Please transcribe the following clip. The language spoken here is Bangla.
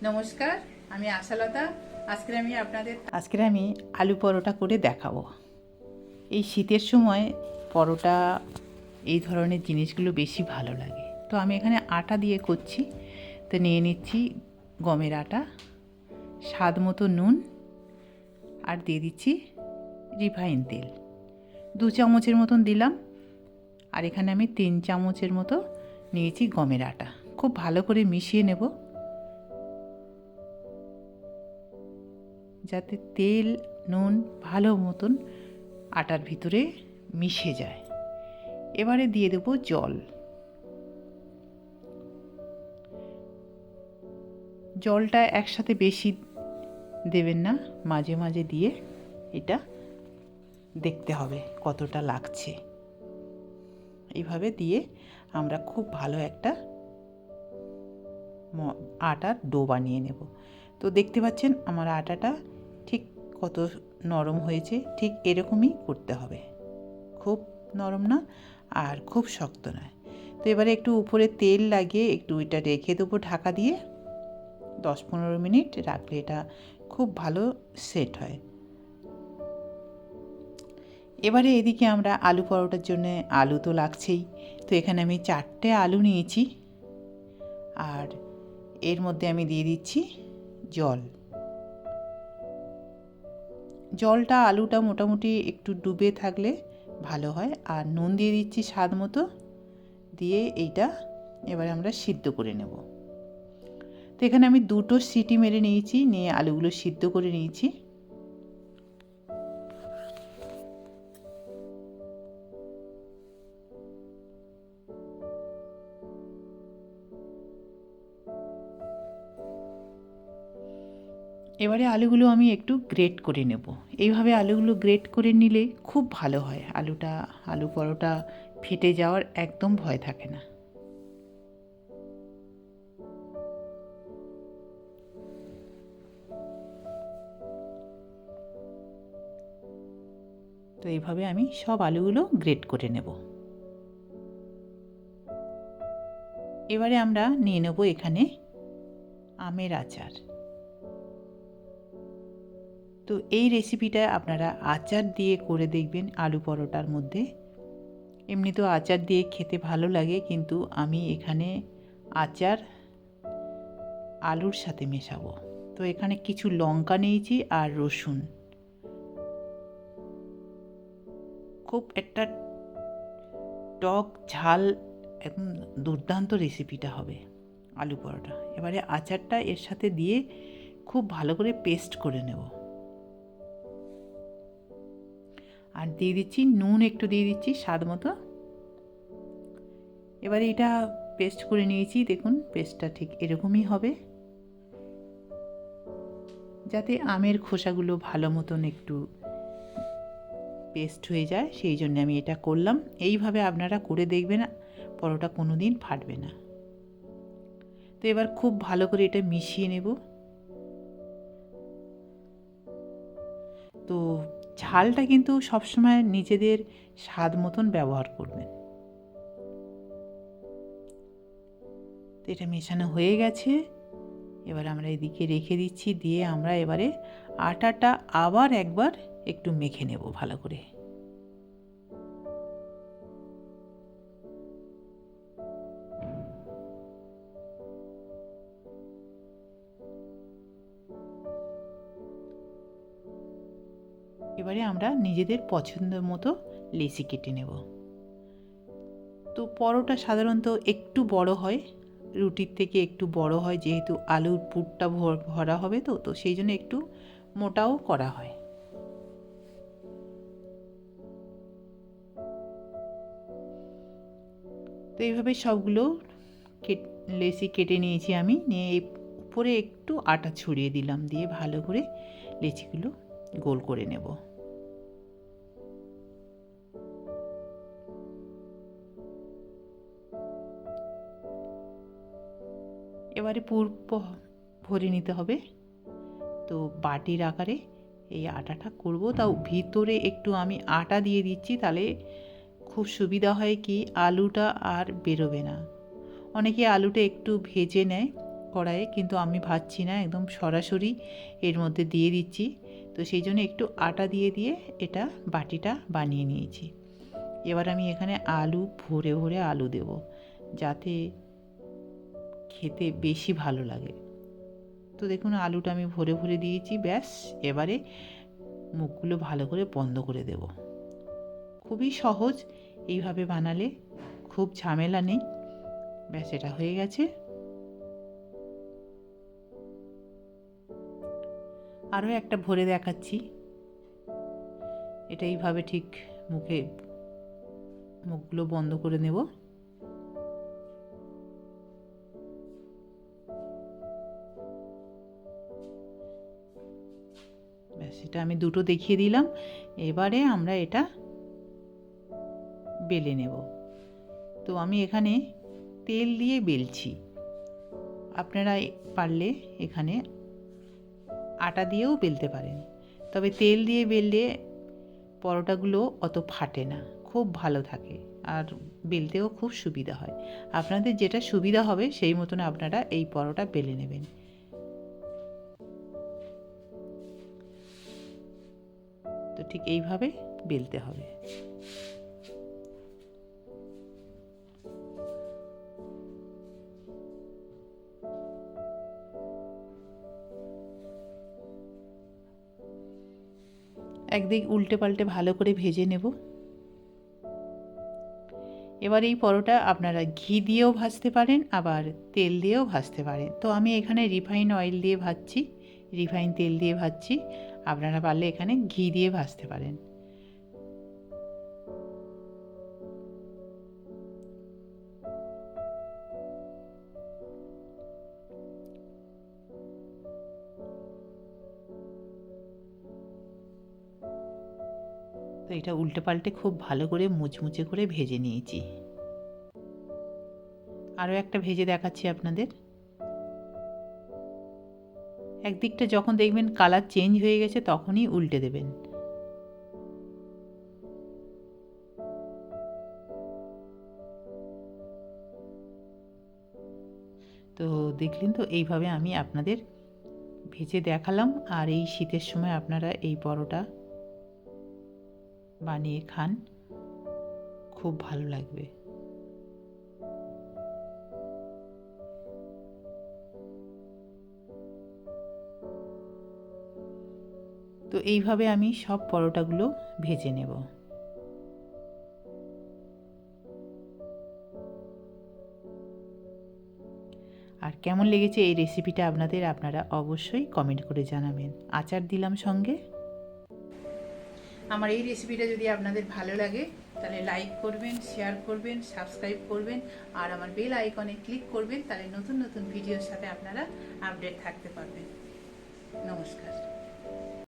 নমস্কার, আমি আশালতা। আজকে আমি আলু পরোটা করে দেখাবো। এই শীতের সময় পরোটা এই ধরনের জিনিসগুলো বেশি ভালো লাগে। তো আমি এখানে আটা দিয়ে করছি। তো নিয়ে নিচ্ছি গমের আটা, স্বাদ মতো নুন, আর দিয়ে দিচ্ছি রিফাইন তেল 2 চামচের মতন দিলাম। আর এখানে আমি 3 চামচের মতো নিয়েছি গমের আটা। খুব ভালো করে মিশিয়ে নেব যাতে তেল নুন ভালো মতন আটার ভিতরে মিশে যায়। এবারে দিয়ে দেব জল। জলটা একসাথে বেশি দেবেন না, মাঝে মাঝে দিয়ে এটা দেখতে হবে কতটা লাগছে। এইভাবে দিয়ে আমরা খুব ভালো একটা আটার ডো বানিয়ে নেব। তো দেখতে পাচ্ছেন আমার আটাটা ঠিক কত নরম হয়েছে। ঠিক এরকমই করতে হবে, খুব নরম না আর খুব শক্ত নয়। তো এবারে একটু উপরে তেল লাগিয়ে একটু এটা রেখে দেবো ঢাকা দিয়ে। 10-15 মিনিট রাখলে এটা খুব ভালো সেট হয়। এবারে এদিকে আমরা আলু পরোটার জন্য আলু তো লাগছেই। তো এখানে আমি 4টে আলু নিয়েছি, আর এর মধ্যে আমি দিয়ে দিচ্ছি জল। জলটা আলুটা মোটামুটি একটু ডুবে থাকলে ভালো হয়। আর নুন দিয়ে দিচ্ছি স্বাদ মতো, দিয়ে এইটা এবারে আমরা সিদ্ধ করে নেব। তো এখানে আমি 2টো সিটি মেরে নিয়েছি, নিয়ে আলুগুলো সিদ্ধ করে নিয়েছি। এবারে আলুগুলো আমি একটু গ্রেট করে নেব। এইভাবে আলুগুলো গ্রেট করে নিলে খুব ভালো হয়। আলু পরোটা ফেটে যাওয়ার একদম ভয় থাকে না। তো এইভাবে আমি সব আলুগুলো গ্রেট করে নেব। এবারে আমরা নিয়ে নেব এখানে আমের আচার। তো এই রেসিপিটা আপনারা আচার দিয়ে করে দেখবেন আলু পরোটার মধ্যে। এমনি তো আচার দিয়ে খেতে ভালো লাগে, কিন্তু আমি এখানে আচার আলুর সাথে মেশাবো। তো এখানে কিছু লঙ্কা নিয়েছি আর রসুন। খুব একটা টক ঝাল, একদম দুর্দান্ত রেসিপিটা হবে আলু পরোটা। এবারে আচারটা এর সাথে দিয়ে খুব ভালো করে পেস্ট করে নেব। আর দিয়ে দিচ্ছি নুন, একটু দিয়ে দিচ্ছি স্বাদ মতো। এবারে এটা পেস্ট করে নিয়েছি। দেখুন পেস্টটা ঠিক এরকমই হবে, যাতে আমের খোসাগুলো ভালো মতন একটু পেস্ট হয়ে যায়, সেই জন্য আমি এটা করলাম। এইভাবে আপনারা করে দেখবেন, পরোটা কোনো দিন ফাটবে না। তো এবার খুব ভালো করে এটা মিশিয়ে নেব। তো ঝালটা কিন্তু সবসময় নিজেদের স্বাদ মতন ব্যবহার করবেন। তো এটা মেশানো হয়ে গেছে। এবার আমরা এদিকে রেখে দিচ্ছি, দিয়ে আমরা এবারে আটাটা আবার একবার একটু মেখে নেব ভালো করে। এবারে আমরা নিজেদের পছন্দ মতো লেচি কেটে নেব। তো পরোটা সাধারণত একটু বড় হয়, রুটির থেকে একটু বড় হয়, যেহেতু আলুর পুরটা ভরা হবে। তো সেই জন্য একটু মোটাও করা হয়। তো এইভাবে সবগুলো লেচি কেটে নিয়েছি আমি। নিয়ে উপরে একটু আটা ছড়িয়ে দিলাম, দিয়ে ভালো করে লেচিগুলো গোল করে নেব। এবারে পুর ভরে নিতে হবে। তো বাটির আকারে এই আটাটা করব, তাও ভিতরে একটু আমি আটা দিয়ে দিচ্ছি, তাহলে খুব সুবিধা হয় কি আলুটা আর বেরোবে না। অনেকে আলুটা একটু ভেজে নেয়, কড়াইয়ে, কিন্তু আমি ভাজছি না, একদম সরাসরি এর মধ্যে দিয়ে দিচ্ছি। তো সেই জন্য একটু আটা দিয়ে দিয়ে এটা বাটিটা বানিয়ে নিয়েছি। এবার আমি এখানে আলু ভরে ভরে আলু দেব, যাতে খেতে বেশি ভালো লাগে। তো দেখুন আলুটা আমি ভরে ভরে দিয়েছি, ব্যাস। এবারে মুখগুলো ভালো করে বন্ধ করে দেব। খুবই সহজ, এইভাবে বানালে খুব ঝামেলা নেই। ব্যাস, এটা হয়ে গেছে। আরও একটা ভরে দেখাচ্ছি। এটা এইভাবে ঠিক মুখগুলো বন্ধ করে নেব। ব্যাস, এটা আমি দুটো দেখিয়ে দিলাম। এবারে আমরা এটা বেলে নেব। তো আমি এখানে তেল দিয়ে বেলছি, আপনারা পারলে এখানে আটা দিয়েও বেলতে পারেন। তবে তেল দিয়ে বেললে পরোটাগুলো অত ফাটে না, খুব ভালো থাকে, আর বেলতেও খুব সুবিধা হয়। আপনাদের যেটা সুবিধা হবে সেই মতন আপনারা এই পরোটা বেলে নেবেন। তো ঠিক এইভাবে বেলতে হবে। একদিক উল্টে পাল্টে ভালো করে ভেজে নেব। এবার এই পরোটা আপনারা ঘি দিয়েও ভাজতে পারেন, আবার তেল দিয়েও ভাজতে পারেন। তো আমি এখানে রিফাইন অয়েল দিয়ে ভাজছি, রিফাইন তেল দিয়ে ভাজছি। আপনারা পারলে এখানে ঘি দিয়ে ভাজতে পারেন। তো এটা উল্টে পাল্টে খুব ভালো করে মুচমুচে করে ভেজে নিয়েছি। আরও একটা ভেজে দেখাচ্ছি আপনাদের। একদিকটা যখন দেখবেন কালার চেঞ্জ হয়ে গেছে তখনই উল্টে দেবেন। তো দেখলেন তো, এইভাবে আমি আপনাদের ভেজে দেখালাম। আর এই শীতের সময় আপনারা এই পরোটা বানিয়ে খান, খুব ভালো লাগবে। তো এইভাবে আমি সব পরোটাগুলো ভেজে নেব। আর কেমন লেগেছে এই রেসিপিটা আপনারা অবশ্যই কমেন্ট করে জানাবেন। আচার দিলাম সঙ্গে। আমার এই রেসিপিটা যদি আপনাদের ভালো লাগে তাহলে লাইক করবেন, শেয়ার করবেন, সাবস্ক্রাইব করবেন, আর আমার বেল আইকনে ক্লিক করবেন। তাহলে নতুন নতুন ভিডিওর সাথে আপনারা আপডেট থাকতে পারবেন। নমস্কার।